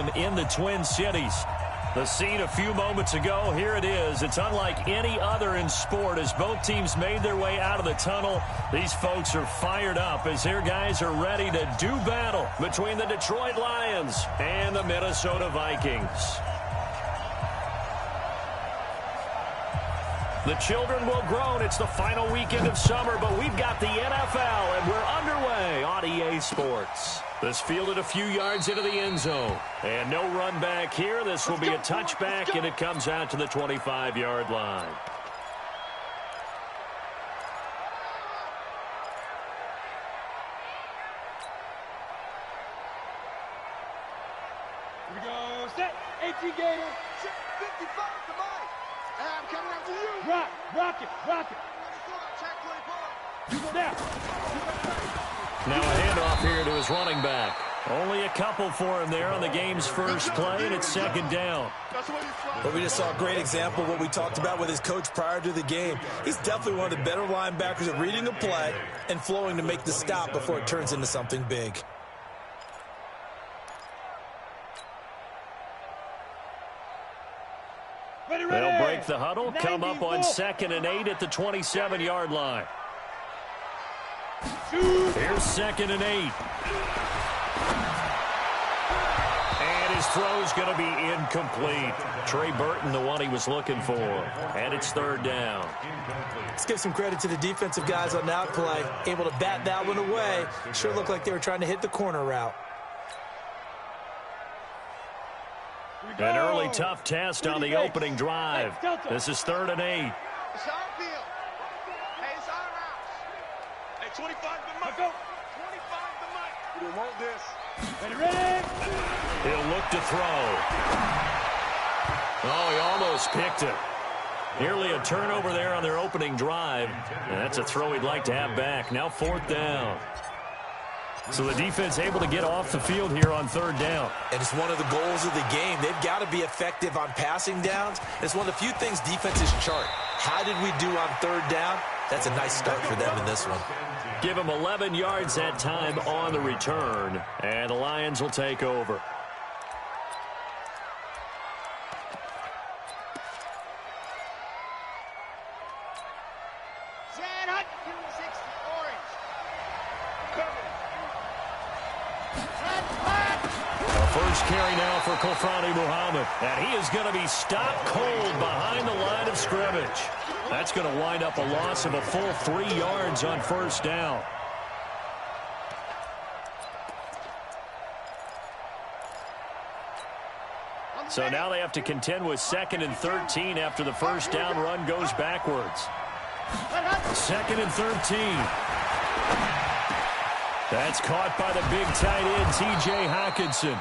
game in the Twin Cities. The scene a few moments ago, here it is. It's unlike any other in sport as both teams made their way out of the tunnel. These folks are fired up as their guys are ready to do battle between the Detroit Lions and the Minnesota Vikings. The children will groan. It's the final weekend of summer, but we've got the NFL, and we're underway on EA Sports. This fielded a few yards into the end zone. And no run back here. This will be a touchback, and it comes out to the 25-yard line. Here we go. Set. 18 Gator. 55 to Mike. I'm coming after you. Rock it. You go down. Now a handoff here to his running back. Only a couple for him there on the game's first play, and it's second down. But we just saw a great example of what we talked about with his coach prior to the game. He's definitely one of the better linebackers at reading a play and flowing to make the stop before it turns into something big. They'll break the huddle, come up on 2nd and 8 at the 27-yard line. Here's 2nd and 8. And his throw's going to be incomplete. Trey Burton, the one he was looking for. And it's 3rd down. Let's give some credit to the defensive guys on that play. Able to bat that one away. Sure looked like they were trying to hit the corner route. An early tough test on the opening drive. This is 3rd and 8. It's our field. Hey, it's our house. Hey, 25 to Mike. 25 to Mike. We don't want this. Ready? He'll look to throw. Oh, he almost picked it. Nearly a turnover there on their opening drive. And that's a throw he'd like to have back. Now 4th down. So the defense able to get off the field here on 3rd down. And it's one of the goals of the game. They've got to be effective on passing downs. It's one of the few things defenses chart. How did we do on 3rd down? That's a nice start for them in this one. Give him 11 yards that time on the return. And the Lions will take over. First carry now for Kofrani Muhammad. And he is going to be stopped cold behind the line of scrimmage. That's going to wind up a loss of a full 3 yards on 1st down. So now they have to contend with 2nd and 13 after the 1st down run goes backwards. 2nd and 13. That's caught by the big tight end, T.J. Hockenson.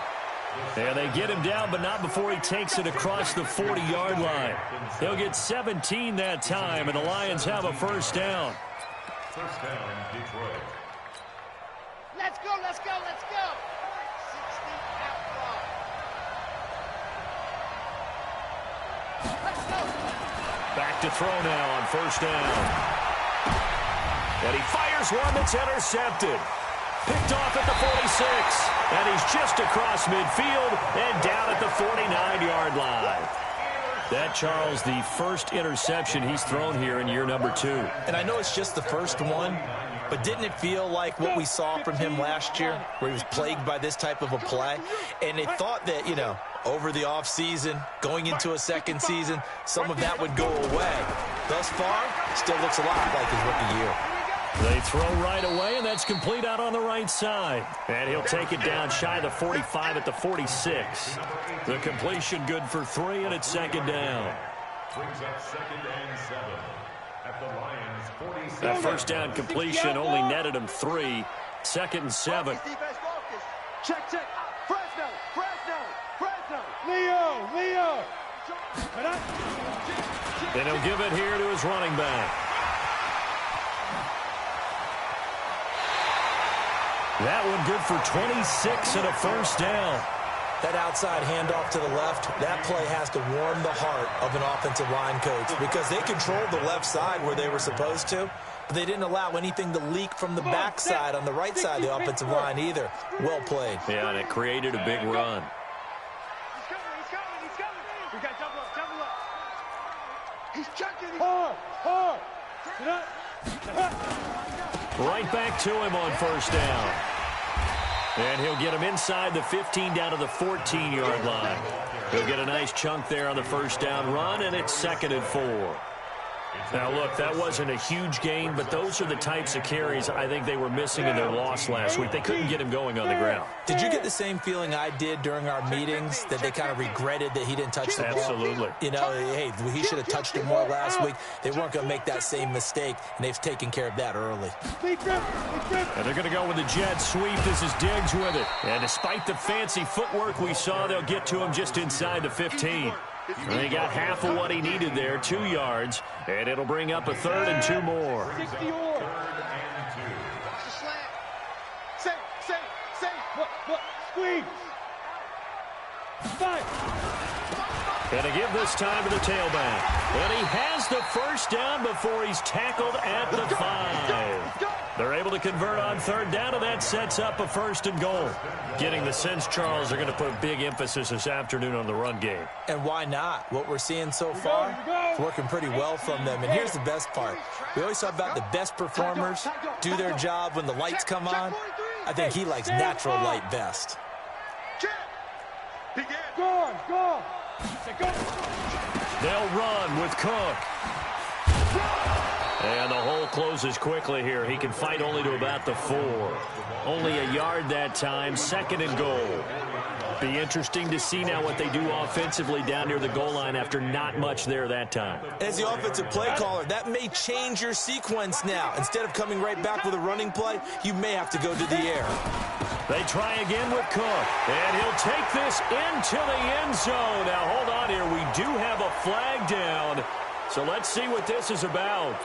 And they get him down, but not before he takes it across the 40-yard line. They'll get 17 that time, and the Lions have a 1st down. First down, Detroit. Let's go. 60 out front. Let's go. Back to throw now on 1st down. And he fires one that's intercepted. Picked off at the 46, and he's just across midfield and down at the 49-yard line. That, Charles, the first interception he's thrown here in year number 2. And I know it's just the first one, but didn't it feel like what we saw from him last year, where he was plagued by this type of a play? And they thought that, you know, over the offseason, going into a second season, some of that would go away. Thus far, still looks a lot like his rookie year. They throw right away, and that's complete out on the right side. And he'll take it down shy of the 45 at the 46. The completion good for 3, and it's 2nd down. Brings up 2nd and 7 at the Lions 46. That 1st down completion only netted him 3. 2nd and 7. Check. Fresno. Leo. Then he'll give it here to his running back. That one good for 26 and a 1st down. That outside handoff to the left, that play has to warm the heart of an offensive line coach because they controlled the left side where they were supposed to, but they didn't allow anything to leak from the backside on the right side of the offensive line either. Well played. Yeah, and it created a big run. He's coming. We got double up. He's checking. Hard. Right back to him on first down. And he'll get him inside the 15 down to the 14-yard line. He'll get a nice chunk there on the first down run, and it's 2nd and 4. Now, look, that wasn't a huge gain, but those are the types of carries I think they were missing in their loss last week. They couldn't get him going on the ground. Did you get the same feeling I did during our meetings, that they kind of regretted that he didn't touch the ball? Absolutely. You know, hey, he should have touched it more last week. They weren't going to make that same mistake, and they've taken care of that early. And they're going to go with the jet sweep. This is Diggs with it. And despite the fancy footwork we saw, they'll get to him just inside the 15. And they got half of what he needed there, 2 yards, and it'll bring up a 3rd and 2 more. 60 yards. Watch the slant. Say. What? Squeeze. Five. And to give this time to the tailback. And he has the first down before he's tackled at the 5. They're able to convert on 3rd down, and that sets up a 1st and goal. Getting the sense, Charles, they're going to put big emphasis this afternoon on the run game. And why not? What we're seeing so far is working pretty well from them. And here's the best part. We always talk about the best performers do their job when the lights come on. I think he likes natural light best. Go. They'll run with Cook. And the hole closes quickly here. He can fight only to about the 4. Only a yard that time, 2nd and goal. Be interesting to see now what they do offensively down near the goal line after not much there that time. As the offensive play caller, that may change your sequence now. Instead of coming right back with a running play, you may have to go to the air. They try again with Cook, and he'll take this into the end zone. Now, hold on here. We do have a flag down, so let's see what this is about.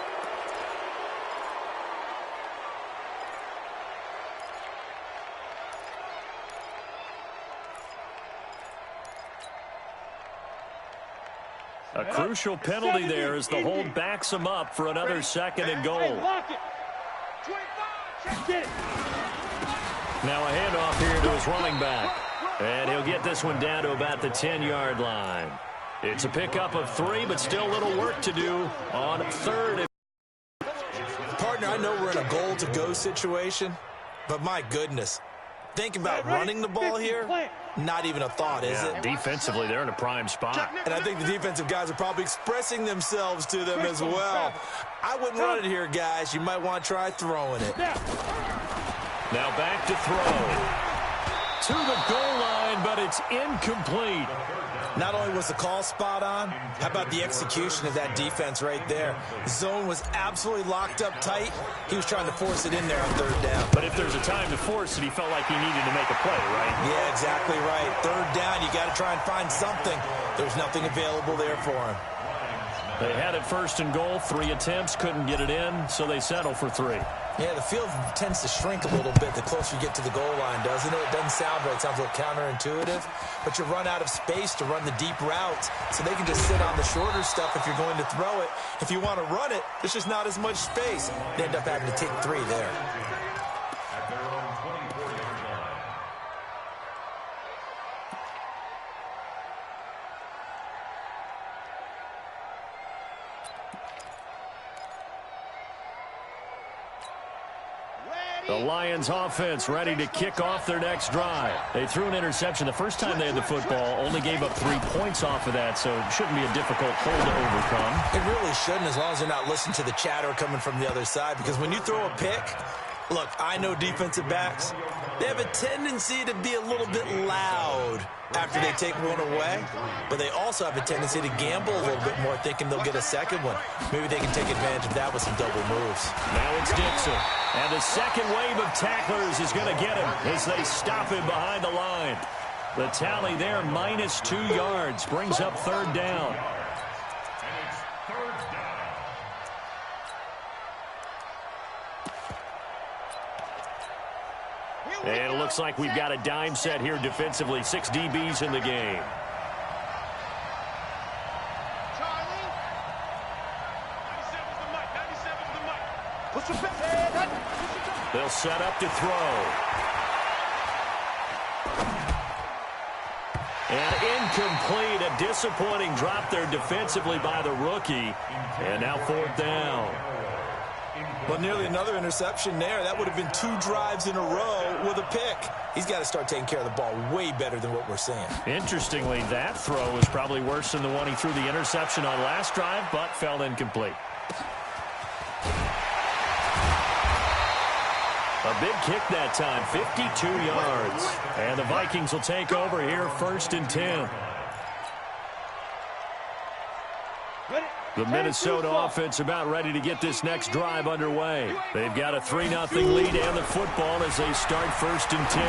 A crucial penalty there as the hold backs him up for another 2nd and goal. Now a handoff here to his running back. And he'll get this one down to about the 10-yard line. It's a pickup of 3, but still a little work to do on 3rd. Partner, I know we're in a goal-to-go situation, but my goodness. Think about running the ball here. Not even a thought, is it? Defensively, they're in a prime spot. And I think the defensive guys are probably expressing themselves to them as well. I wouldn't run it here, guys. You might want to try throwing it. Now back to throw. To the goal line, but it's incomplete. Not only was the call spot on, how about the execution of that defense right there? The zone was absolutely locked up tight. He was trying to force it in there on 3rd down. But if there's a time to force it, he felt like he needed to make a play, right? Yeah, exactly right. 3rd down, you got to try and find something. There's nothing available there for him. They had it 1st and goal, 3 attempts, couldn't get it in, so they settle for 3. Yeah, the field tends to shrink a little bit the closer you get to the goal line, doesn't it? It doesn't sound right. It sounds a little counterintuitive. But you run out of space to run the deep routes, so they can just sit on the shorter stuff if you're going to throw it. If you want to run it, there's just not as much space. They end up having to take 3 there. At their own 24-yard line. The Lions offense ready to kick off their next drive. They threw an interception the first time they had the football, only gave up 3 points off of that, so it shouldn't be a difficult hole to overcome. It really shouldn't, as long as they're not listening to the chatter coming from the other side, because when you throw a pick, look, I know defensive backs, they have a tendency to be a little bit loud after they take one away, but they also have a tendency to gamble a little bit more, thinking they'll get a second one. Maybe they can take advantage of that with some double moves. Now it's Dixon. And the second wave of tacklers is going to get him as they stop him behind the line. The tally there, -2 yards, brings up 3rd down. And it looks like we've got a dime set here defensively. 6 DBs in the game. They'll set up to throw. And incomplete. A disappointing drop there defensively by the rookie. And now 4th down. Well, nearly another interception there. That would have been 2 drives in a row with a pick. He's got to start taking care of the ball way better than what we're seeing. Interestingly, that throw was probably worse than the one he threw the interception on last drive, but fell incomplete. A big kick that time, 52 yards. And the Vikings will take over here, 1st and 10. The Minnesota offense about ready to get this next drive underway. They've got a 3-0 lead and the football as they start 1st and 10.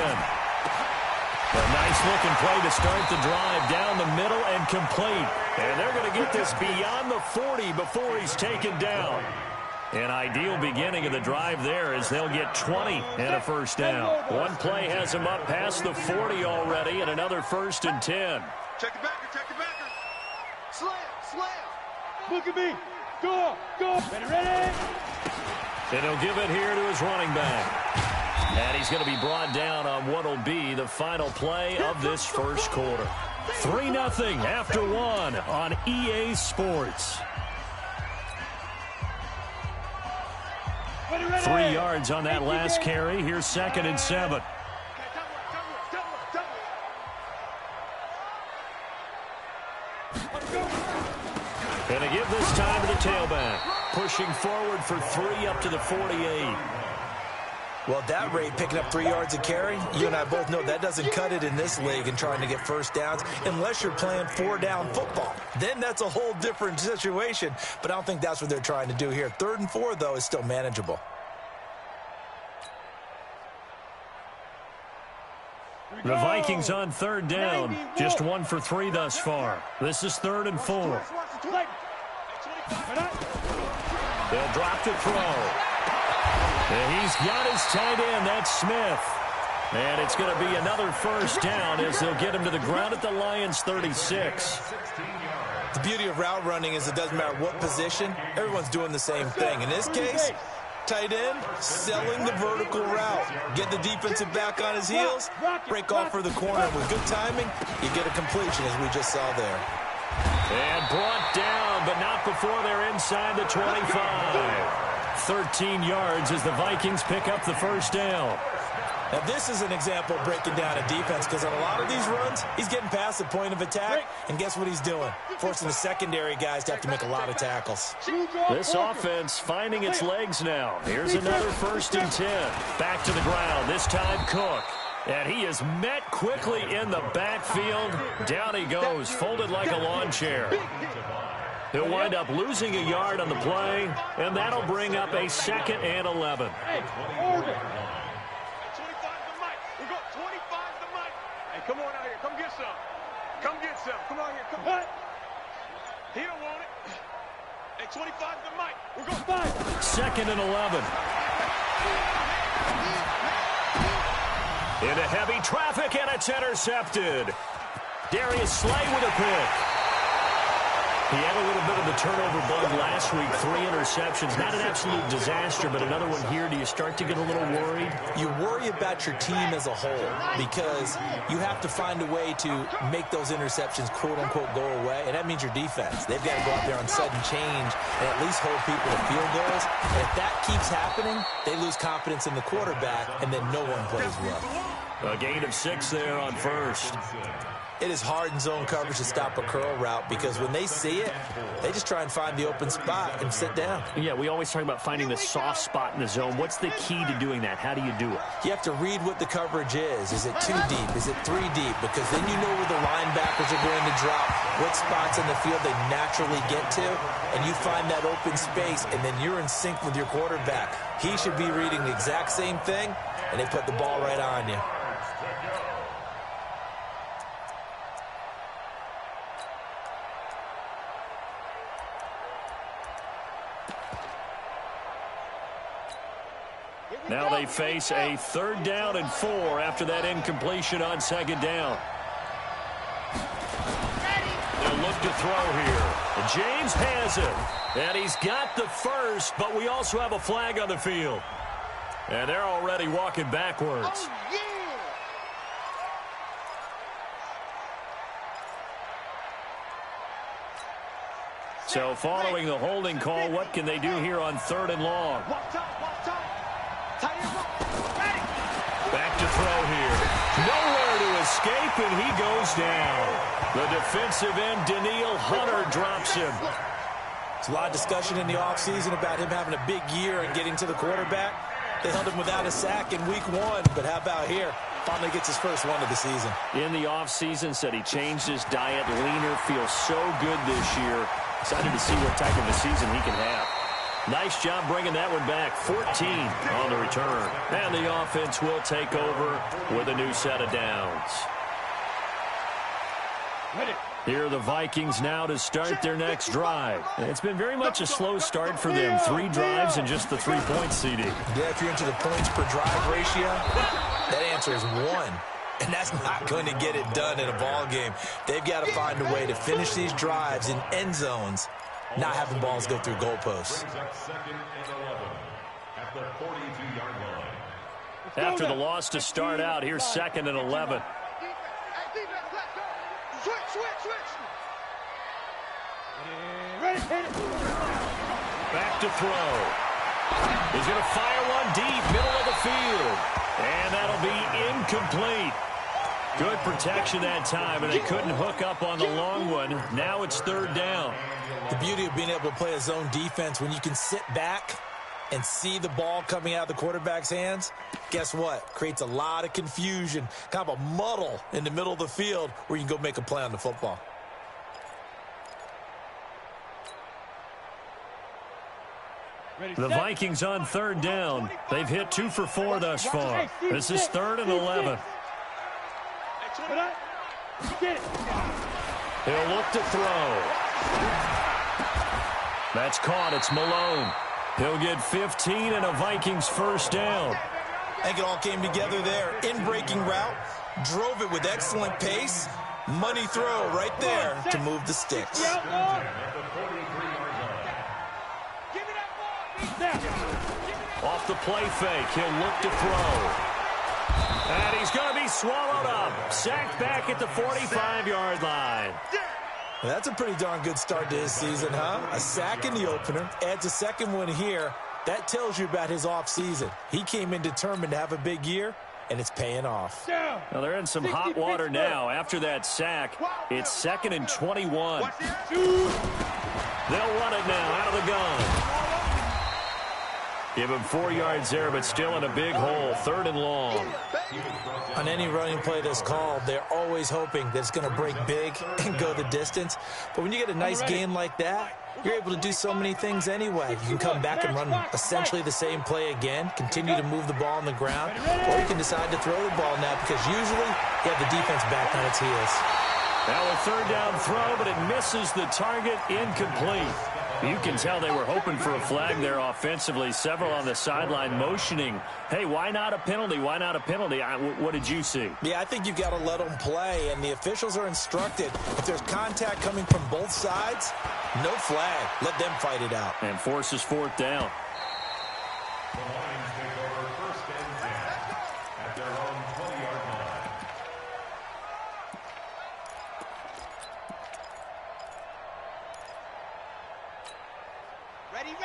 A nice-looking play to start the drive down the middle and complete. And they're going to get this beyond the 40 before he's taken down. An ideal beginning of the drive there as they'll get 20 and a 1st down. One play has them up past the 40 already and another 1st and 10. Check the backer, check the backer. Slam, slam. Look at me. Go, go. Ready. And he'll give it here to his running back. And he's going to be brought down on what will be the final play of this 1st quarter. 3-0 after 1 on EA Sports. 3 yards on that last carry. Here's 2nd and 7. And they give this time to the tailback. Pushing forward for 3 up to the 48. Well, at that rate, picking up 3 yards a carry, you and I both know that doesn't cut it in this league and trying to get 1st downs unless you're playing 4-down football. Then that's a whole different situation, but I don't think that's what they're trying to do here. 3rd and 4, though, is still manageable. The Vikings on 3rd down. Just 1 for 3 thus far. This is 3rd and 4. They'll drop the throw. And he's got his tight end. That's Smith. And it's going to be another 1st down as they'll get him to the ground at the Lions' 36. The beauty of route running is it doesn't matter what position. Everyone's doing the same thing. In this case, tight end selling the vertical route. Get the defensive back on his heels, break off for the corner. With good timing, you get a completion as we just saw there. And brought down, but not before they're inside the 25. 13 yards as the Vikings pick up the 1st down. Now, this is an example of breaking down a defense because on a lot of these runs, he's getting past the point of attack, and guess what he's doing? Forcing the secondary guys to have to make a lot of tackles. This offense finding its legs now. Here's another 1st and 10. Back to the ground, this time Cook. And he is met quickly in the backfield. Down he goes, folded like a lawn chair. He'll wind up losing a yard on the play, and that'll bring up a 2nd and 11. Hey, 25 to Mike. We got 25 to Mike. Hey, come on out here. Come get some. Come get some. Come on here. Come on. He don't want it. Hey, 25 to Mike. We're going 5. 2nd and 11. Into heavy traffic, and it's intercepted. Darius Slay with a pick. He had a little bit of the turnover bug last week, 3 interceptions. Not an absolute disaster, but another one here. Do you start to get a little worried? You worry about your team as a whole because you have to find a way to make those interceptions, quote-unquote, go away, and that means your defense. They've got to go out there on sudden change and at least hold people to field goals. And if that keeps happening, they lose confidence in the quarterback, and then no one plays well. A gain of 6 there on 1st. It is hard in zone coverage to stop a curl route because when they see it, they just try and find the open spot and sit down. Yeah, we always talk about finding the soft spot in the zone. What's the key to doing that? How do you do it? You have to read what the coverage is. Is it 2 deep? Is it 3 deep? Because then you know where the linebackers are going to drop, what spots in the field they naturally get to, and you find that open space, and then you're in sync with your quarterback. He should be reading the exact same thing, and they put the ball right on you. Now they face a 3rd down and 4 after that incompletion on 2nd down. They'll look to throw here. And James has it. And he's got the first, but we also have a flag on the field. And they're already walking backwards. Oh, yeah. So following the holding call, what can they do here on 3rd and long? Back to throw here. Nowhere to escape, and he goes down. The defensive end, Daniil Hunter, drops him. There's a lot of discussion in the offseason about him having a big year and getting to the quarterback. They held him without a sack in week 1, but how about here? Finally gets his first one of the season. In the offseason, said he changed his diet, leaner, feels so good this year. Excited to see what type of a season he can have. Nice job bringing that one back. 14 on the return. And the offense will take over with a new set of downs. Here are the Vikings now to start their next drive. It's been very much a slow start for them. 3 drives and just the 3 points, CD. Yeah, if you're into the points per drive ratio, that answer is 1. And that's not going to get it done in a ball game. They've got to find a way to finish these drives in end zones, not having balls go through goalposts. After the loss to start out, here's 2nd and 11. Back to throw. He's going to fire one deep, middle of the field. And that'll be incomplete. Good protection that time, and they couldn't hook up on the long one. Now it's 3rd down. The beauty of being able to play a zone defense, when you can sit back and see the ball coming out of the quarterback's hands, guess what? Creates a lot of confusion, kind of a muddle in the middle of the field where you can go make a play on the football. The Vikings on 3rd down. They've hit 2 for 4 thus far. This is 3rd and 11. He'll look to throw. That's caught. It's Malone. He'll get 15 and a Vikings first down. I think it all came together there. In-breaking route, drove it with excellent pace. Money throw right there to move the sticks. Off the play fake, he'll look to throw. And he's going to be swallowed up. Sacked back at the 45-yard line. Well, that's a pretty darn good start to his season, huh? A sack in the opener, adds a second one here. That tells you about his offseason. He came in determined to have a big year, and it's paying off. Now they're in some hot water now. After that sack, it's 2nd and 21. They'll run it now out of the gun. Give him 4 yards there, but still in a big hole. 3rd and long. On any running play that's called, they're always hoping that it's going to break big and go the distance. But when you get a nice gain like that, you're able to do so many things anyway. You can come back and run essentially the same play again, continue to move the ball on the ground, or you can decide to throw the ball now because usually you have the defense back on its heels. Now a 3rd down throw, but it misses the target. Incomplete. You can tell they were hoping for a flag there offensively. Several on the sideline motioning, hey, why not a penalty? Why not a penalty? What did you see? Yeah, I think you've got to let them play, and the officials are instructed. If there's contact coming from both sides, no flag. Let them fight it out. And forces 4th down. The Lions take over 1st and 10 at their own 20-yard line.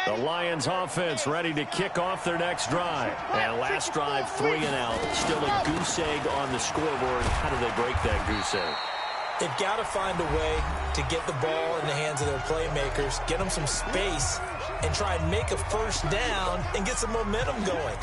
The Lions offense ready to kick off their next drive. And last drive, 3 and out. Still a goose egg on the scoreboard. How do they break that goose egg? They've got to find a way to get the ball in the hands of their playmakers, get them some space, and try and make a first down and get some momentum going.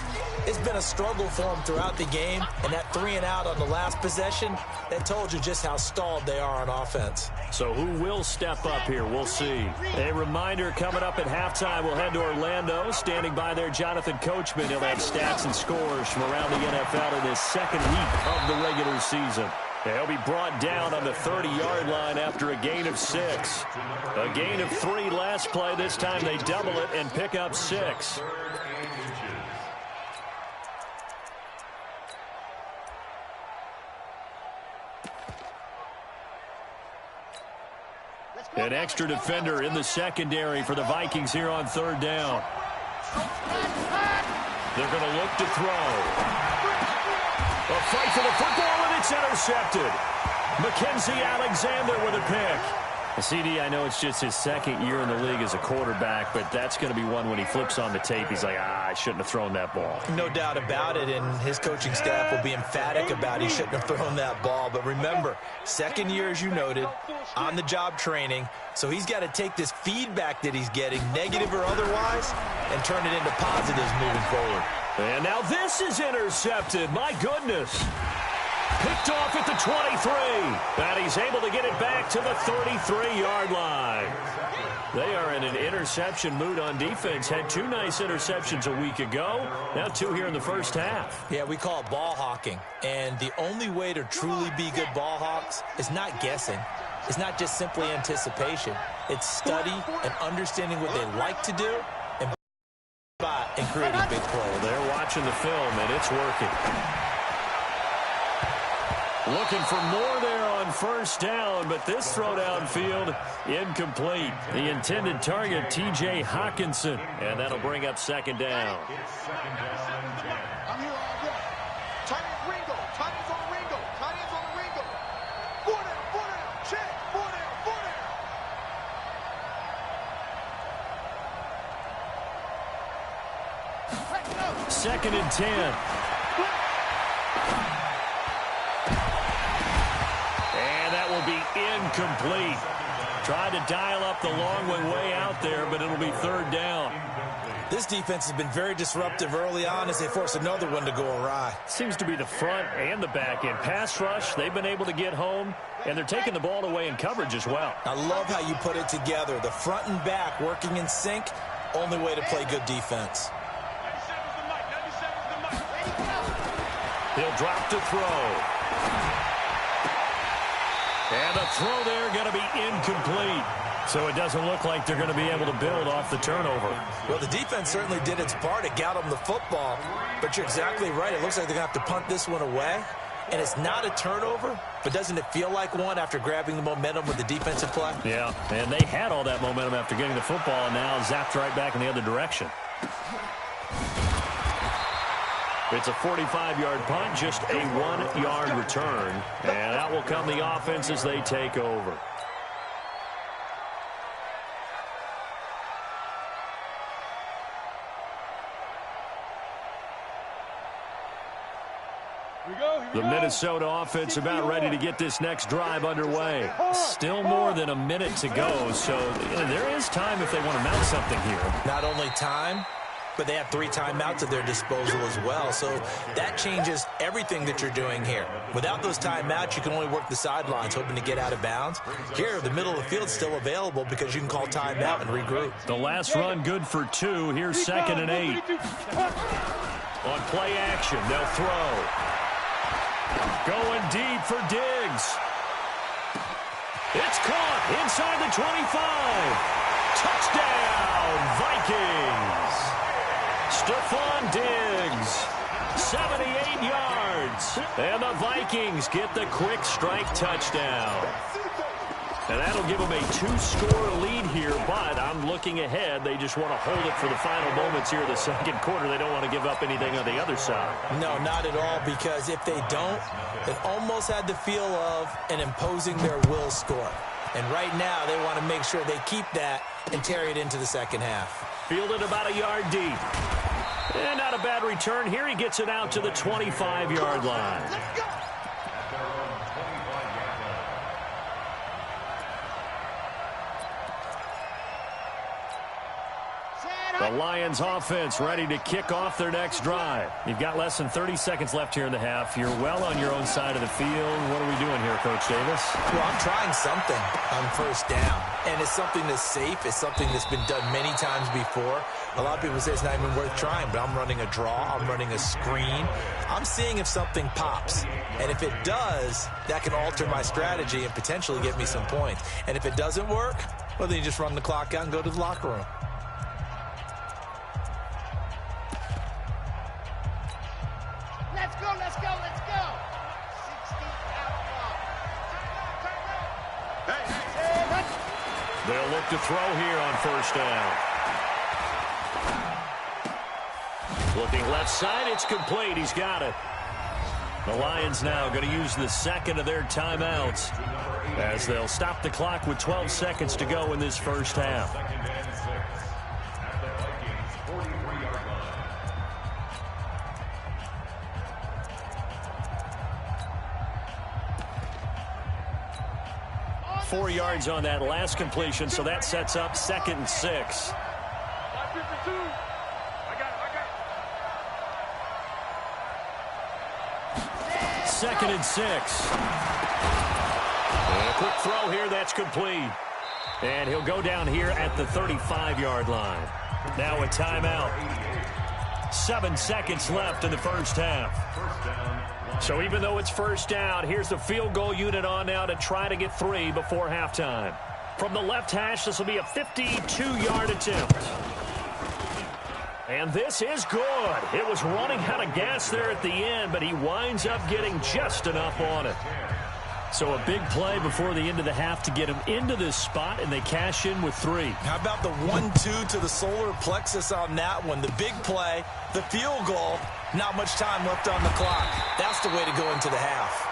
It's been a struggle for them throughout the game, and that 3 and out on the last possession, that told you just how stalled they are on offense. So who will step up here? We'll see. A reminder coming up at halftime, we'll head to Orlando. Standing by there, Jonathan Coachman. He'll have stats and scores from around the NFL in his 2nd week of the regular season. He'll be brought down on the 30-yard line after a gain of 6. A gain of 3 last play. This time they double it and pick up 6. An extra defender in the secondary for the Vikings here on 3rd down. They're going to look to throw. A fight for the football, and it's intercepted. Mackenzie Alexander with a pick. Well, CD, I know it's just his second year in the league as a quarterback, but that's going to be one when he flips on the tape. He's like, I shouldn't have thrown that ball. No doubt about it, and his coaching staff will be emphatic about he shouldn't have thrown that ball. But remember, second year, as you noted, on-the-job training, so he's got to take this feedback that he's getting, negative or otherwise, and turn it into positives moving forward. And now this is intercepted. My goodness. Picked off at the 23. And he's able to get it back to the 33-yard line. They are in an interception mood on defense. Had 2 nice interceptions a week ago. Now 2 here in the first half. Yeah, we call it ball hawking. And the only way to truly be good ball hawks is not guessing. It's not just simply anticipation. It's study and understanding what they like to do and creating big plays. They're watching the film, and it's working. Looking for more there on first down, but this throw downfield incomplete. The intended target, T.J. Hawkinson, and that'll bring up second down. I'm here all day. Tight end Ringo. Tight end's on Ringo. Tight end's on Ringo. 4 down. Check. 4 down. Second and 10. Will be incomplete. Tried to dial up the long way out there, but it'll be third down. This defense has been very disruptive early on as they force another one to go awry. Seems to be the front and the back end. Pass rush, they've been able to get home, and they're taking the ball away in coverage as well. I love how you put it together. The front and back working in sync, only way to play good defense. 97's the mic. 97's the mic. He'll drop to throw. And the throw there going to be incomplete. So it doesn't look like they're going to be able to build off the turnover. Well, the defense certainly did its part. It got them the football. But you're exactly right. It looks like they're going to have to punt this one away. And it's not a turnover, but doesn't it feel like one after grabbing the momentum with the defensive play? Yeah, and they had all that momentum after getting the football and now zapped right back in the other direction. It's a 45-yard punt, just a 1-yard return. And out will come the offense as they take over. The Minnesota offense about ready to get this next drive underway. Still more than a minute to go, so there is time if they want to mount something here. Not only time, but they have 3 timeouts at their disposal as well. So that changes everything that you're doing here. Without those timeouts, you can only work the sidelines, hoping to get out of bounds. Here, the middle of the field's still available because you can call timeout and regroup. The last run good for 2. Here's 2nd and 8. On play action, they'll throw. Going deep for Diggs. It's caught inside the 25. Touchdown, Vikings. Stephon Diggs, 78 yards. And the Vikings get the quick strike touchdown. And that'll give them a 2-score lead here, but I'm looking ahead. They just want to hold it for the final moments here of the second quarter. They don't want to give up anything on the other side. No, not at all, because if they don't, it almost had the feel of an imposing their will score. And right now, they want to make sure they keep that and carry it into the second half. Fielded about a yard deep. And not a bad return here. He gets it out to the 25-yard line. Let's go. The Lions offense ready to kick off their next drive. You've got less than 30 seconds left here in the half. You're well on your own side of the field. What are we doing here, Coach Davis? Well, I'm trying something on first down. And it's something that's safe. It's something that's been done many times before. A lot of people say it's not even worth trying, but I'm running a draw. I'm running a screen. I'm seeing if something pops. And if it does, that can alter my strategy and potentially get me some points. And if it doesn't work, well, then you just run the clock out and go to the locker room. Let's go. 60 out. Hey. They'll look to throw here on first down. Looking left side, it's complete. He's got it. The Lions now going to use the second of their timeouts. as they'll stop the clock with 12 seconds to go in this first half. 2nd and 6 at the Vikings 43-yard line. 4 yards on that last completion, so that sets up 2nd and 6. 552. I got it. 2nd and 6. And a quick throw here, that's complete. And he'll go down here at the 35-yard line. Now a timeout. 7 seconds left in the first half. So even though it's first down, here's the field goal unit on now to try to get 3 before halftime. From the left hash, this will be a 52-yard attempt. And this is good. It was running out of gas there at the end, but he winds up getting just enough on it. So a big play before the end of the half to get him into this spot, and they cash in with 3. How about the 1-2 to the solar plexus on that one? The big play, the field goal, not much time left on the clock. That's the way to go into the half.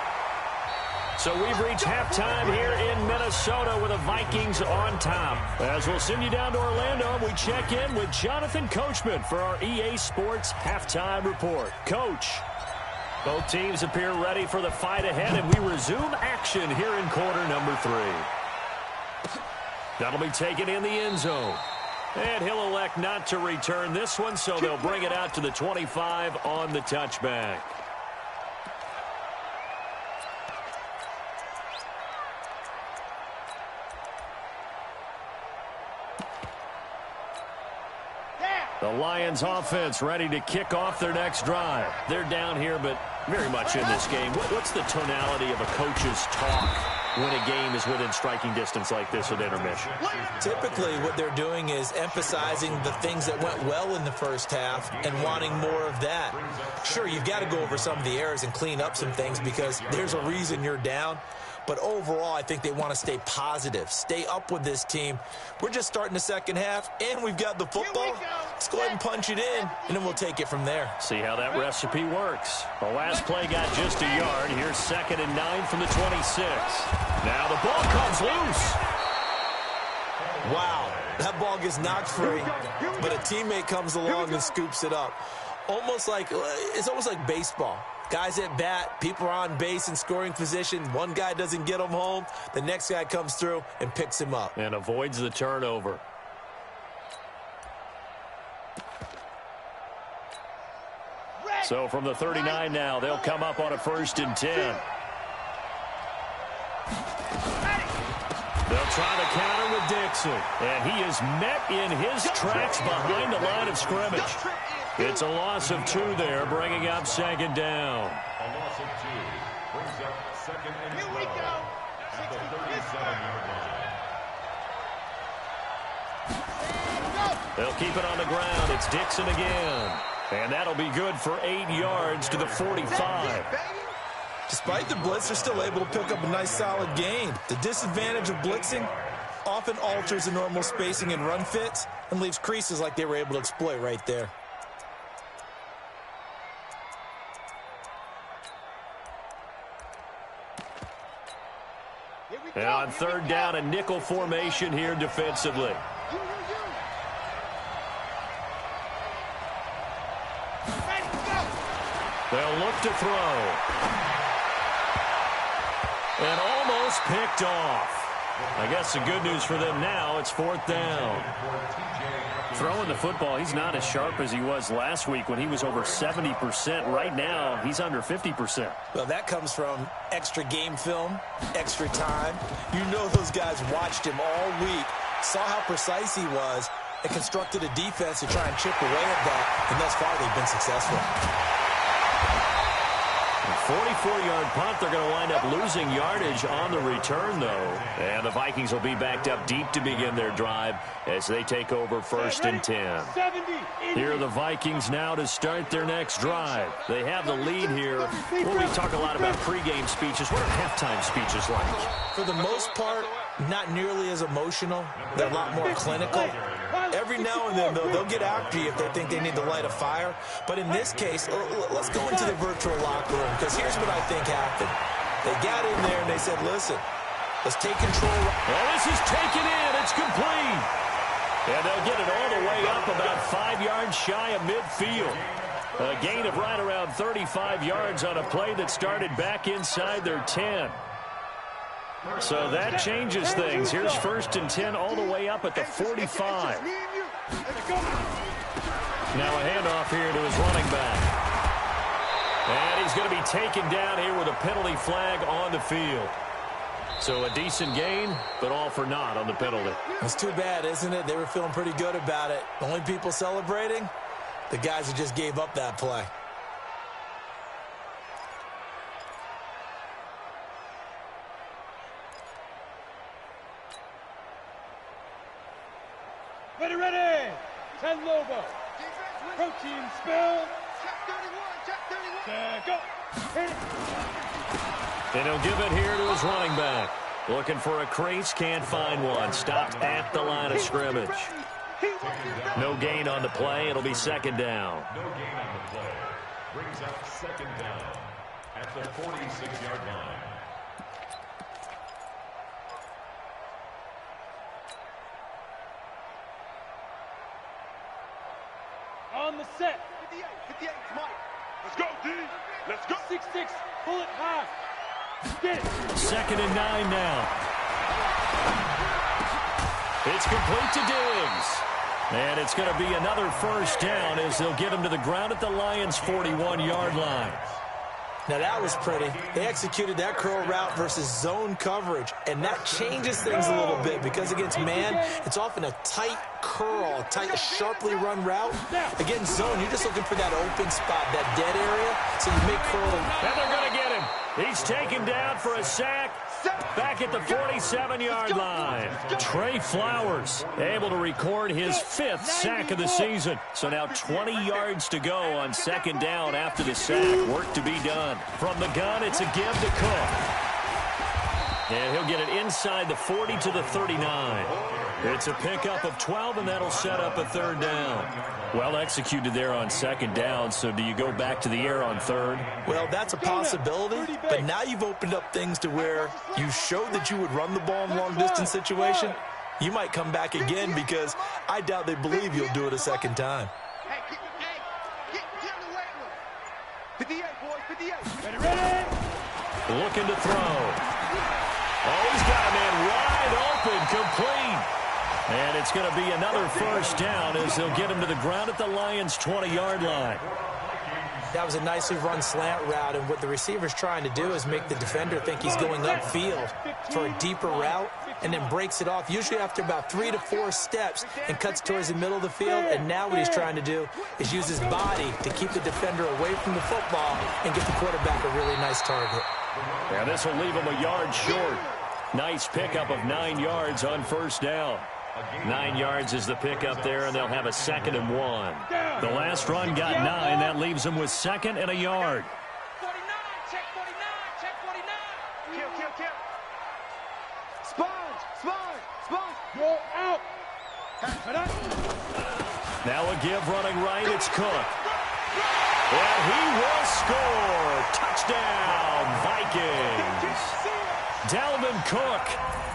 So we've reached halftime here in Minnesota with the Vikings on top. As we'll send you down to Orlando, we check in with Jonathan Coachman for our EA Sports Halftime Report. Coach. Both teams appear ready for the fight ahead, and we resume action here in quarter number 3. That'll be taken in the end zone. And he'll elect not to return this one, so they'll bring it out to the 25 on the touchback. The Lions offense ready to kick off their next drive. They're down here, but very much in this game. What's the tonality of a coach's talk when a game is within striking distance like this at intermission? Typically, what they're doing is emphasizing the things that went well in the first half and wanting more of that. Sure, you've got to go over some of the errors and clean up some things because there's a reason you're down. But overall, I think they want to stay positive, stay up with this team. We're just starting the second half, and we've got the football. Let's go ahead and punch it in, and then we'll take it from there. See how that recipe works. The last play got just a yard. Here's 2nd and 9 from the 26. Now the ball comes loose. Wow, that ball gets knocked free, but a teammate comes along and scoops it up. It's almost like baseball. Guys at bat, people are on base in scoring position. One guy doesn't get him home. The next guy comes through and picks him up. And avoids the turnover. So from the 39 now, they'll come up on a 1st and 10. They'll try to counter with Dixon. And he is met in his tracks behind the line of scrimmage. It's a loss of 2 there, bringing up 2nd down. A loss of 2 brings up 2nd and 12 at the 37-yard line. They'll keep it on the ground. It's Dixon again. And that'll be good for 8 yards to the 45. Despite the blitz, they're still able to pick up a nice solid gain. The disadvantage of blitzing often alters the normal spacing and run fits and leaves creases like they were able to exploit right there. And on 3rd down, a nickel formation here defensively. They'll look to throw. And almost picked off. I guess the good news for them now, it's 4th down. Throwing the football, he's not as sharp as he was last week when he was over 70%. Right now, he's under 50%. Well, that comes from extra game film, extra time. You know those guys watched him all week, saw how precise he was, and constructed a defense to try and chip away at that, and thus far they've been successful. 44-yard punt. They're going to wind up losing yardage on the return, though. And the Vikings will be backed up deep to begin their drive as they take over 1st and 10. Here are the Vikings now to start their next drive. They have the lead here. When we talk a lot about pregame speeches, what are halftime speeches like? For the most part, not nearly as emotional. They're a lot more clinical. Every now and then, though, they'll get after you if they think they need to light a fire. But in this case, let's go into the virtual locker room, because here's what I think happened. They got in there and they said, listen, Let's take control. Well, this is taken in. It's complete. And they'll get it all the way up about 5 yards shy of midfield. A gain of right around 35 yards on a play that started back inside their 10. So that changes things. Here's 1st and 10 all the way up at the 45. Now a handoff here to his running back. And he's going to be taken down here with a penalty flag on the field. So a decent gain, but all for naught on the penalty. It's too bad, isn't it? They were feeling pretty good about it. The only people celebrating, the guys who just gave up that play. Ready. 10 Lobo. Protein spill. Check 31. Go. And he'll give it here to his running back. Looking for a crease, can't find one. Stopped at the line of scrimmage. No gain on the play. It'll be 2nd down. No gain on the play. Brings up 2nd down at the 46-yard line. On the set. 58, Mike. Let's go, D. Let's go. 6-6, pull it high. Get it. 2nd and 9 now. It's complete to Diggs. And it's going to be another 1st down as they'll get him to the ground at the Lions' 41-yard line. Now that was pretty. They executed that curl route versus zone coverage, and that changes things a little bit because against man, it's often a tight curl, tight, sharply run route. Against zone, you're just looking for that open spot, that dead area, so you make curl. And they're going to get him. He's taken down for a sack back at the 47-yard line. Trey Flowers able to record his 5th sack of the season. So now 20 yards to go on 2nd down after the sack. Work to be done. From the gun, it's a give to Cook. And he'll get it inside the 40 to the 39. It's a pickup of 12, and that'll set up a 3rd down. Well executed there on 2nd down, so do you go back to the air on 3rd? Well, that's a possibility, but now you've opened up things to where you showed that you would run the ball in a long-distance situation. You might come back again because I doubt they believe you'll do it a 2nd time. Hey, get in the weight room. 58, boys, 58. Ready. Looking to throw. Oh, he's got a man wide open, complete. And it's going to be another 1st down as they'll get him to the ground at the Lions' 20-yard line. That was a nicely run slant route, and what the receiver's trying to do is make the defender think he's going upfield for a deeper route and then breaks it off, usually after about 3 to 4 steps, and cuts towards the middle of the field. And now what he's trying to do is use his body to keep the defender away from the football and get the quarterback a really nice target. Yeah, this will leave him a yard short. Nice pickup of 9 yards on 1st down. 9 yards is the pickup there, and they'll have a 2nd and 1. The last run got 9. That leaves them with 2nd and a yard. 49, check 49, check 49. Kill. Sponge. You're out. Now a give running right. It's Cook. And he will score. Touchdown, Vikings. Dalvin Cook,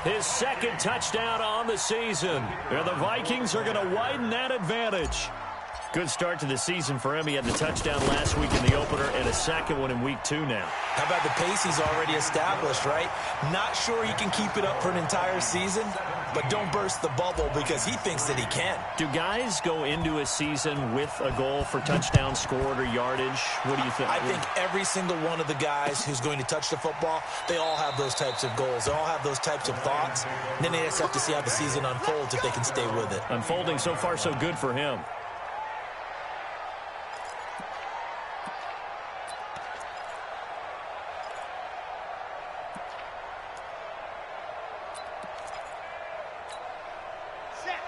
his 2nd touchdown on the season. And the Vikings are going to widen that advantage. Good start to the season for him. He had the touchdown last week in the opener and a 2nd one in week 2 now. How about the pace he's already established, right? Not sure he can keep it up for an entire season, but don't burst the bubble because he thinks that he can. Do guys go into a season with a goal for touchdown scored or yardage? What do you think? I think every single one of the guys who's going to touch the football, they all have those types of goals. They all have those types of thoughts. And then they just have to see how the season unfolds if they can stay with it. Unfolding so far so good for him.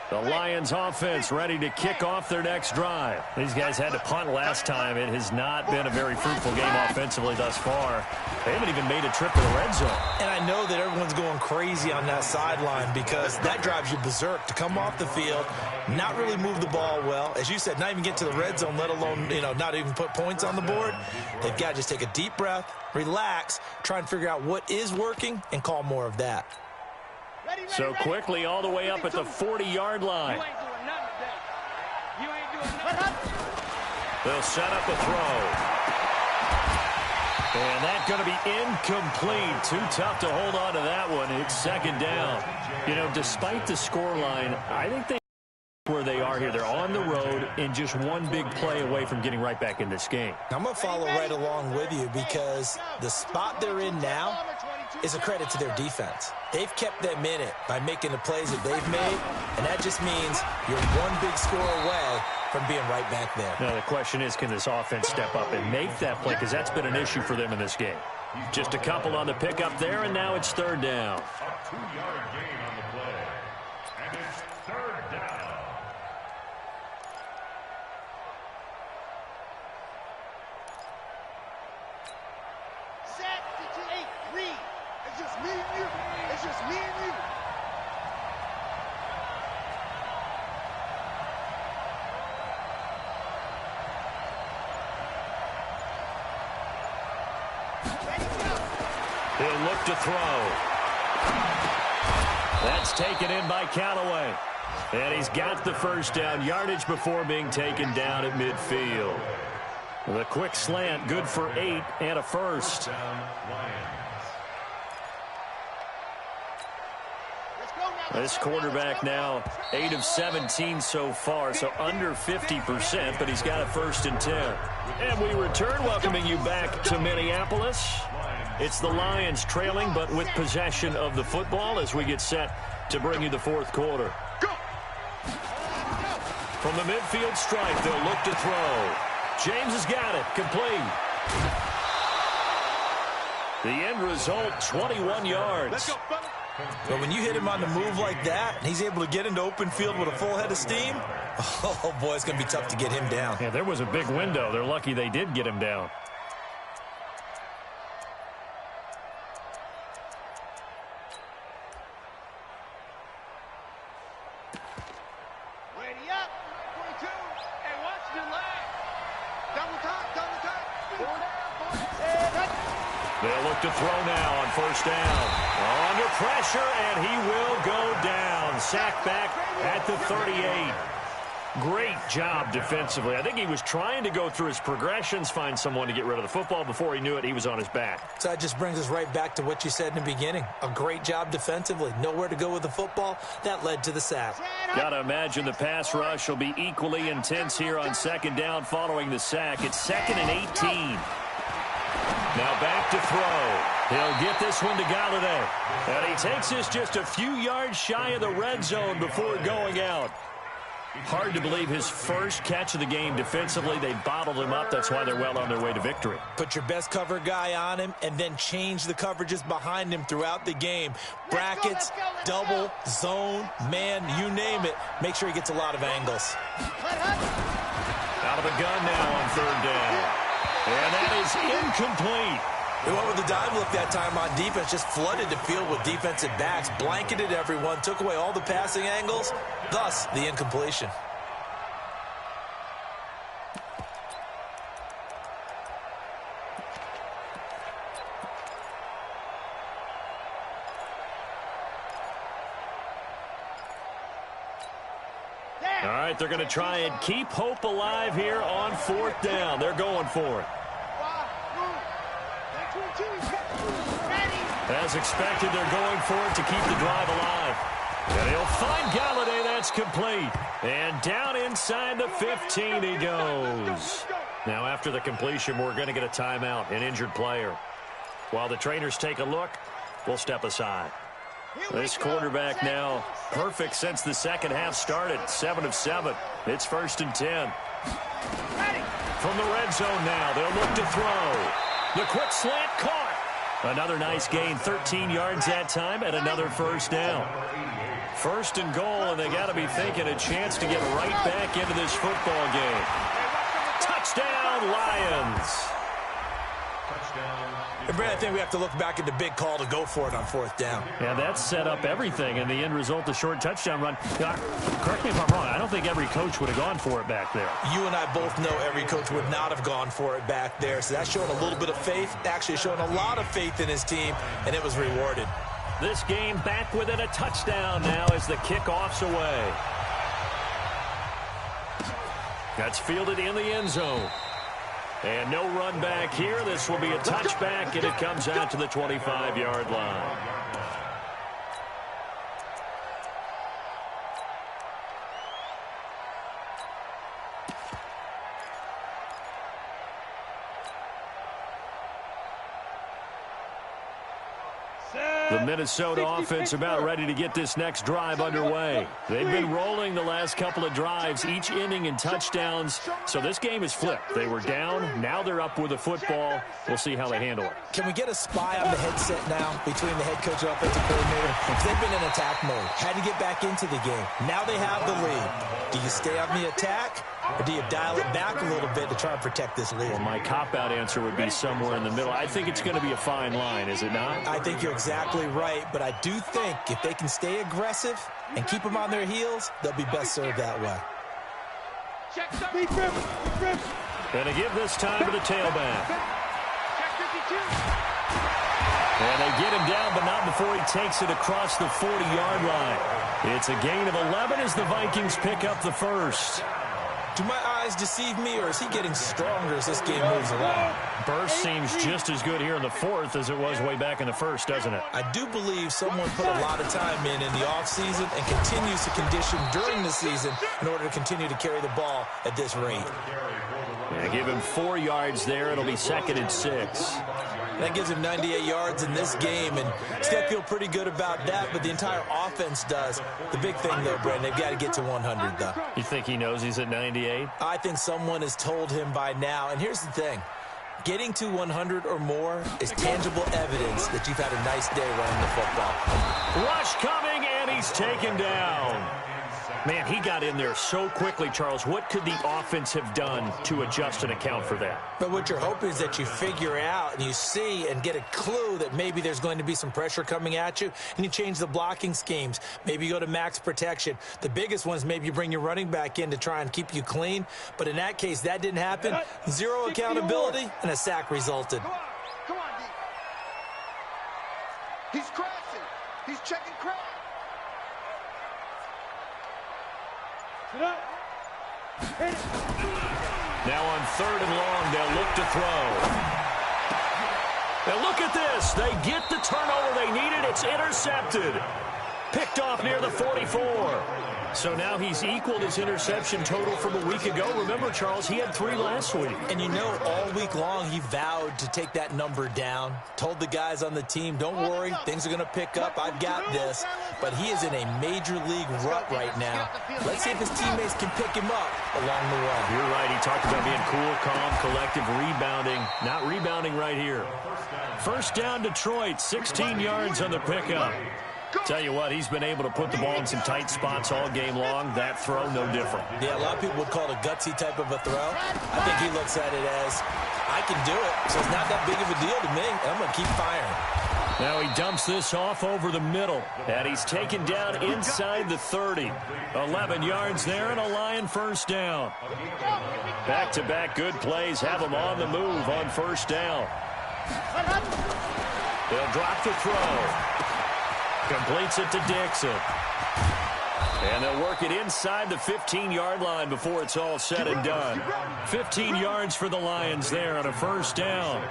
The Lions offense ready to kick off their next drive. These guys had to punt last time. It has not been a very fruitful game offensively thus far. They haven't even made a trip to the red zone. And I know that everyone's going crazy on that sideline because that drives you berserk to come off the field, not really move the ball well. As you said, not even get to the red zone, let alone, not even put points on the board. They've got to just take a deep breath, relax, try and figure out what is working, and call more of that. So quickly all the way up at the 40-yard line. They'll set up a throw. And that's going to be incomplete. Too tough to hold on to that one. It's second down. You know, despite the scoreline, I think they where they are here. They're on the road and just one big play away from getting right back in this game. I'm going to follow right along with you because the spot they're in now is a credit to their defense. They've kept them in it by making the plays that they've made, and that just means you're one big score away from being right back there. Now, the question is, can this offense step up and make that play? Because that's been an issue for them in this game. Just a couple on the pickup there, and now it's third down. A 2-yard gain on the play. And it's third down. Set, 8, read. It's just me and you. It's just me and you. He'll look to throw. That's taken in by Callaway. And he's got the first down yardage before being taken down at midfield. The quick slant, good for 8 and a first. This quarterback now 8 of 17 so far, so under 50%, but he's got a first and 10. And we return, welcoming you back to Minneapolis. It's the Lions trailing, but with possession of the football as we get set to bring you the fourth quarter. From the midfield stripe, they'll look to throw. James has got it, complete. The end result, 21 yards. Let's go, brother. But when you hit him on the move like that, and he's able to get into open field with a full head of steam, oh, boy, it's going to be tough to get him down. Yeah, there was a big window. They're lucky they did get him down. Ready up. 22. Hey, watch the leg. Double time, double time. They'll look to throw now on first down. Under pressure, and he will go down. Sacked back at the 38. Great job defensively. I think he was trying to go through his progressions, find someone to get rid of the football. Before he knew it, he was on his back. So that just brings us right back to what you said in the beginning. A great job defensively. Nowhere to go with the football. That led to the sack. Got to imagine the pass rush will be equally intense here on second down following the sack. It's 2nd and 18. Now back to throw. He'll get this one to Galladay. And he takes this just a few yards shy of the red zone before going out. Hard to believe his first catch of the game defensively. They bottled him up. That's why they're well on their way to victory. Put your best cover guy on him and then change the coverages behind him throughout the game. Brackets, double, zone, man, you name it. Make sure he gets a lot of angles. Out of the gun now on third down. And that is incomplete. They went with the dive look that time on defense, just flooded the field with defensive backs, blanketed everyone, took away all the passing angles, thus the incompletion. All right, they're going to try and keep hope alive here on fourth down. They're going for it. As expected, they're going for it to keep the drive alive. And he'll find Galladay. That's complete. And down inside the 15 he goes. Now, after the completion, we're going to get a timeout, an injured player. While the trainers take a look, we'll step aside. This quarterback now perfect since the second half started. 7 of 7. It's 1st and 10. From the red zone now, they'll look to throw. The quick slant caught. Another nice gain, 13 yards that time, and another first down. 1st and goal, and they got to be thinking a chance to get right back into this football game. Touchdown, Lions. And Brad, I think we have to look back at the big call to go for it on fourth down. Yeah, that set up everything, and the end result, the short touchdown run. Correct me if I'm wrong, I don't think every coach would have gone for it back there. You and I both know every coach would not have gone for it back there, so that's showing a little bit of faith, actually showing a lot of faith in his team, and it was rewarded. This game back within a touchdown now as the kickoff's away. That's fielded in the end zone. And no run back here. This will be a touchback, and it comes out to the 25-yard line. The Minnesota offense about ready to get this next drive underway. They've been rolling the last couple of drives, each inning in touchdowns. So this game is flipped. They were down. Now they're up with the football. We'll see how they handle it. Can we get a spy on the headset now between the head coach and offensive coordinator? They've been in attack mode. Had to get back into the game. Now they have the lead. Do you stay on the attack? Or do you dial it back a little bit to try and protect this lead? Well, my cop-out answer would be somewhere in the middle. I think it's going to be a fine line, is it not? I think you're exactly right, but I do think if they can stay aggressive and keep them on their heels, they'll be best served that way. Going to give this time to the tailback. And they get him down, but not before he takes it across the 40-yard line. It's a gain of 11 as the Vikings pick up the first. Do my eyes deceive me, or is he getting stronger as this game moves along? Burst seems just as good here in the fourth as it was way back in the first, doesn't it? I do believe someone put a lot of time in the offseason and continues to condition during the season in order to continue to carry the ball at this rate. Yeah, give him 4 yards there. It'll be 2nd and 6. That gives him 98 yards in this game, and still feel pretty good about that, but the entire offense does. The big thing, though, Brandon, they've got to get to 100, though. You think he knows he's at 98? I think someone has told him by now, and here's the thing. Getting to 100 or more is tangible evidence that you've had a nice day running the football. Rush coming, and he's taken down. Man, he got in there so quickly, Charles. What could the offense have done to adjust and account for that? But what you're hoping is that you figure out and you see and get a clue that maybe there's going to be some pressure coming at you, and you change the blocking schemes. Maybe you go to max protection. The biggest one is maybe you bring your running back in to try and keep you clean. But in that case, that didn't happen. Zero accountability, and a sack resulted. Come on, D. He's crashing. He's checking crash. Now on 3rd and long, they'll look to throw. Now look at this. They get the turnover they needed. It's intercepted. Picked off near the 44. So now he's equaled his interception total from a week ago. Remember, Charles, he had 3 last week. And you know, all week long he vowed to take that number down. Told the guys on the team, don't worry, things are going to pick up. I've got this. But he is in a major league rut right now. Let's see if his teammates can pick him up along the way. You're right. He talked about being cool, calm, collective, rebounding. Not rebounding right here. First down, Detroit, 16 yards on the pickup. Tell you what, he's been able to put the ball in some tight spots all game long. That throw, no different. Yeah, a lot of people would call it a gutsy type of a throw. I think he looks at it as, I can do it, so it's not that big of a deal to me, and I'm going to keep firing. Now he dumps this off over the middle, and he's taken down inside the 30. 11 yards there and a Lion first down. Back-to-back good plays have him on the move on first down. They'll drop the throw. Completes it to Dixon. And they'll work it inside the 15-yard line before it's all said and done. 15 yards for the Lions there on a first down.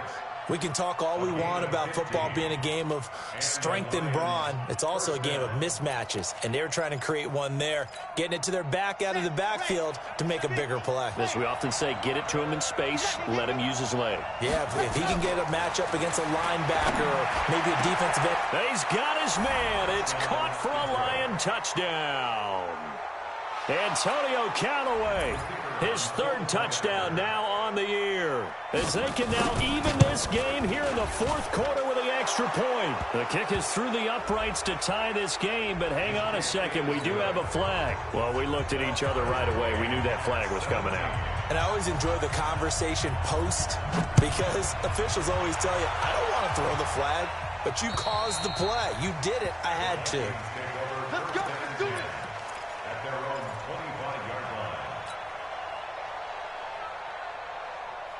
We can talk all we want about football being a game of strength and brawn. It's also a game of mismatches, and they're trying to create one there, getting it to their back out of the backfield to make a bigger play. As we often say, get it to him in space, let him use his leg. Yeah, if he can get a matchup against a linebacker or maybe a defensive end. He's got his man. It's caught for a Lion touchdown. Antonio Callaway, his 3rd touchdown now on the year. As they can now even this game here in the 4th quarter with the extra point. The kick is through the uprights to tie this game, but hang on a second. We do have a flag. Well, we looked at each other right away. We knew that flag was coming out. And I always enjoy the conversation post because officials always tell you, I don't want to throw the flag, but you caused the play. You did it. I had to. Let's go. Do it. At their own 25-yard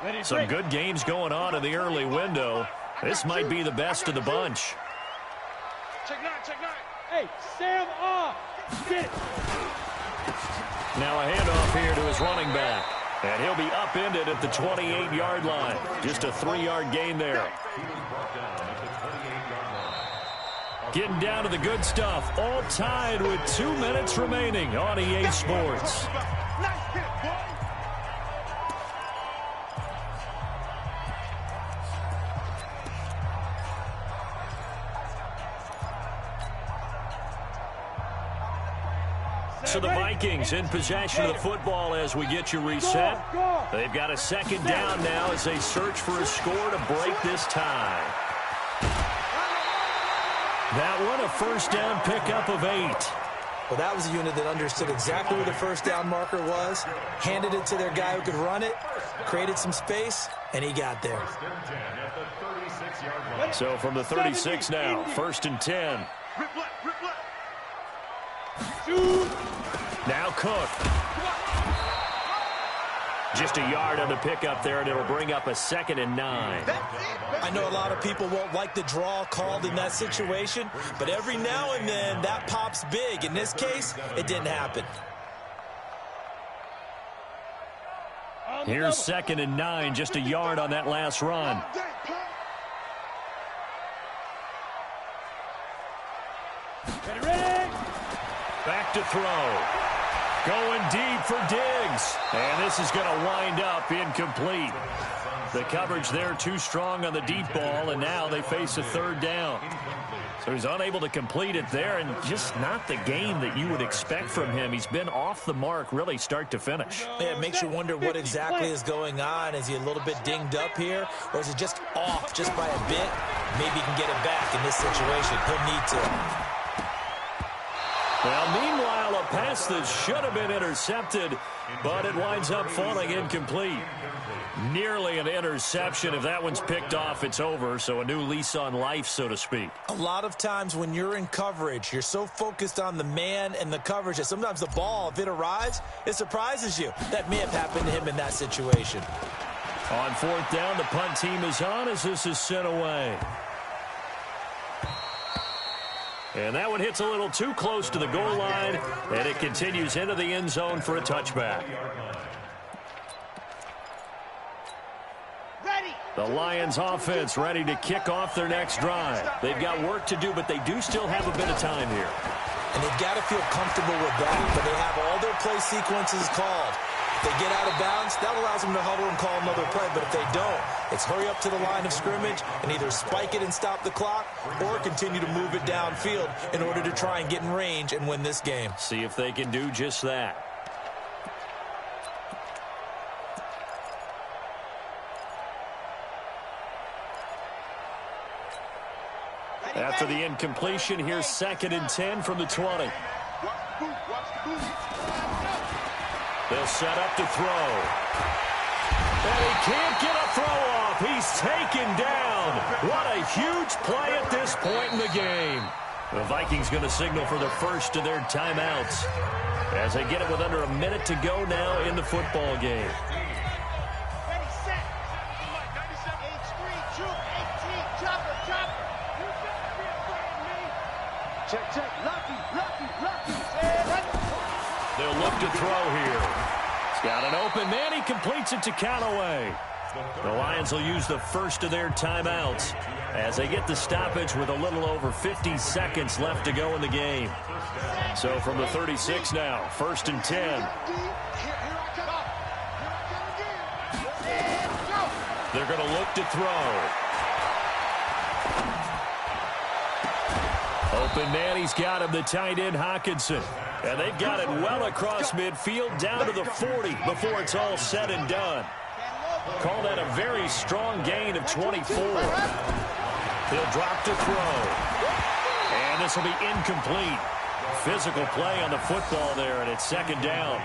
line. Some good games going on in the early window. This might be the best of the bunch. Check nine, check nine. Hey, Sam off. Sit. Now a handoff here to his running back. And he'll be upended at the 28-yard line. Just a 3-yard gain there. Getting down to the good stuff. All tied with 2 minutes remaining on EA Sports. Nice hit, boy. So the Vikings in possession of the football as we get you reset. They've got a second down now as they search for a score to break this tie. That one a first down pickup of 8. Well, that was a unit that understood exactly where the first down marker was, handed it to their guy who could run it, created some space, and he got there. So from the 36 now, 1st and 10. Rip left, rip left. Now Cook. Just a yard on the pickup there, and it'll bring up a 2nd and 9. I know a lot of people won't like the draw called in that situation, but every now and then that pops big. In this case, it didn't happen. Here's 2nd and 9, just a yard on that last run. Back to throw. Going deep for Diggs. And this is going to wind up incomplete. The coverage there too strong on the deep ball, and now they face a 3rd down. So he's unable to complete it there, and just not the game that you would expect from him. He's been off the mark really start to finish. Yeah, it makes you wonder what exactly is going on. Is he a little bit dinged up here, or is it just off just by a bit? Maybe he can get it back in this situation. He'll need to. Well, meanwhile, a pass that should have been intercepted, but it winds up falling incomplete. Nearly an interception. If that one's picked off, it's over. So a new lease on life, so to speak. A lot of times when you're in coverage, you're so focused on the man and the coverage that sometimes the ball, if it arrives, it surprises you. That may have happened to him in that situation. On 4th down, the punt team is on as this is sent away. And that one hits a little too close to the goal line, and it continues into the end zone for a touchback. The Lions offense ready to kick off their next drive. They've got work to do, but they do still have a bit of time here. And they've got to feel comfortable with that, but they have all their play sequences called. If they get out of bounds, that allows them to huddle and call another play, but if they don't, it's hurry up to the line of scrimmage and either spike it and stop the clock or continue to move it downfield in order to try and get in range and win this game. See if they can do just that. After the incompletion, here's 2nd and 10 from the 20. They'll set up to throw. And he can't get a throw off. He's taken down. What a huge play at this point in the game. The Vikings going to signal for the first of their timeouts as they get it with under a minute to go now in the football game. Ready, set. Check. Lucky. They'll look to throw here. He's got an open man. He completes it to Callaway. The Lions will use the first of their timeouts as they get the stoppage with a little over 50 seconds left to go in the game. So from the 36 now, 1st and 10. They're going to look to throw. Open man, he's got him, the tight end Hockenson. And they've got it well across midfield down to the 40 before it's all said and done. Call that a very strong gain of 24. He'll drop to throw. And this will be incomplete. Physical play on the football there, and it's 2nd down.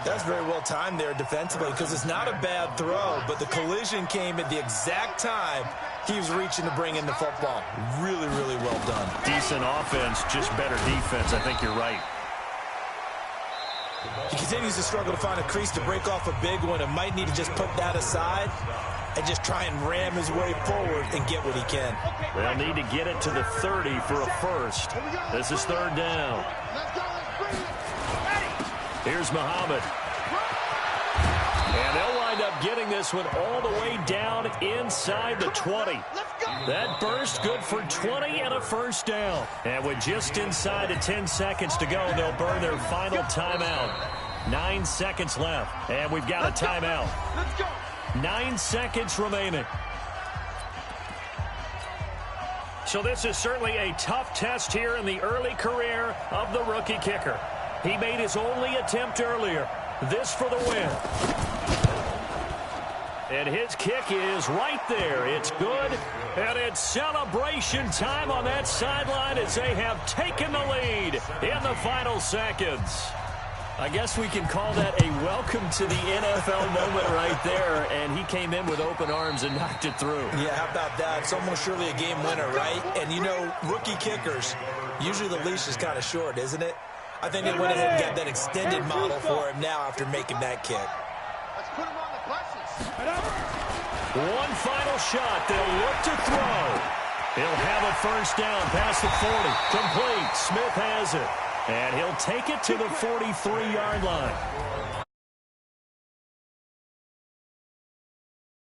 That's very well timed there defensively because it's not a bad throw, but the collision came at the exact time he was reaching to bring in the football. Really, really well done. Decent offense, just better defense. I think you're right. He continues to struggle to find a crease to break off a big one and might need to just put that aside and just try and ram his way forward and get what he can. They'll need to get it to the 30 for a first. This is third down. Here's Muhammad. And they'll wind up getting this one all the way down inside the 20. That burst good for 20 and a first down. And with just inside of 10 seconds to go, they'll burn their final timeout. 9 seconds left, and we've got a timeout. 9 seconds remaining. So this is certainly a tough test here in the early career of the rookie kicker. He made his only attempt earlier. This for the win. And his kick is right there. It's good. And it's celebration time on that sideline as they have taken the lead in the final seconds. I guess we can call that a welcome to the NFL moment right there. And he came in with open arms and knocked it through. Yeah, how about that? It's almost surely a game winner, right? And, you know, rookie kickers, usually the leash is kind of short, isn't it? I think they went ahead and got that extended model for him now after making that kick. Let's put him on the buses. One final shot. They'll look to throw. He'll have a first down past the 40. Complete. Smith has it. And he'll take it to the 43-yard line.